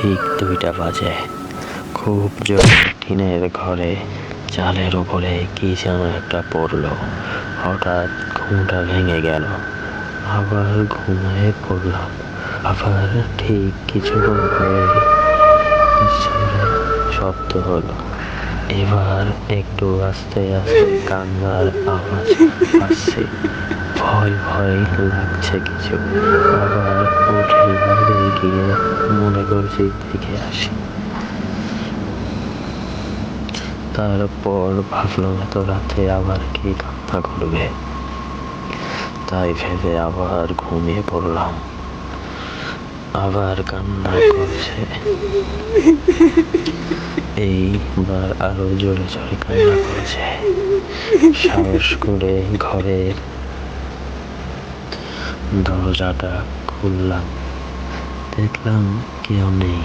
ঠিক 2টা বাজে। খুব জোরে টিনের ঘরে চালের উপরে কি যেন একটা পড়লো। হঠাৎ ঘুমটা ভেঙে গেল। আবার ঘুমিয়ে পড়লাম। আবার ঠিক কিছুক্ষণ পরে জোরে শব্দ হলো। এবার একটু আস্তে আস্তে কান্নার আওয়াজ আসছে। ভয় ভয় লাগছে কিছু। আবার উঠে বাইরে গিয়ে মনে করছি দেখে আসি। তারপর ভাবলাম এত রাতে আবার কি কান্না করবে, তাই ভেবে আবার ঘুমিয়ে পড়লাম। আবার কান্না করছে। এইবার আরো জোরে জোরে কান্না করছে। সাহস করে ঘরের দরজাটা খুললাম। দেখলাম কেউ নেই।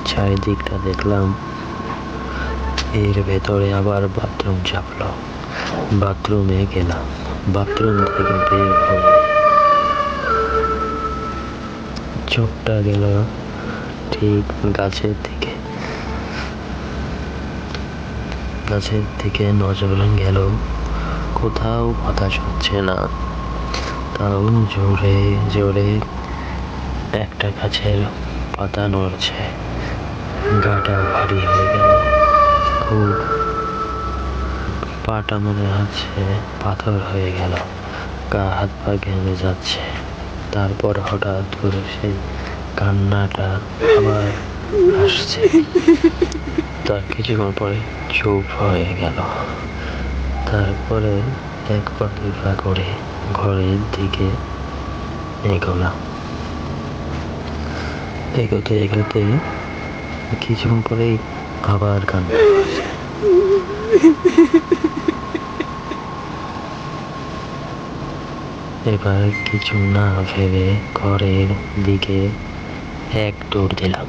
চারিদিকটা দেখলাম। এর ভেতরে আবার বাথরুম চাপলো। বাথরুমে গেলাম। বাথরুম থেকে বের হয়ে চোখটা গেল ঠিক গাছের দিকে নজর গেল। কোথাও বাতাস হচ্ছে না। তাও জোরে জোরে একটা গাছের পাতা নড়ছে। গাটা ভারী হয়ে গেল। খুব পাটা মনে হচ্ছে পাথর হয়ে গেল। গা হাত পা ঘেমে যাচ্ছে। তারপর হঠাৎ করে সেই কান্নাটা আবার আসছে। তার কিছুক্ষণ পরে চুপ হয়ে গেল। তারপরে এক পা দুই পা করে ঘরের দিকে এগোলাম। এগোতে এগোতে কিছুক্ষণ পরেই আবার কান্না করছে। এবার কিছু না ভেবে ঘরের দিকে এক দৌড় দিলাম।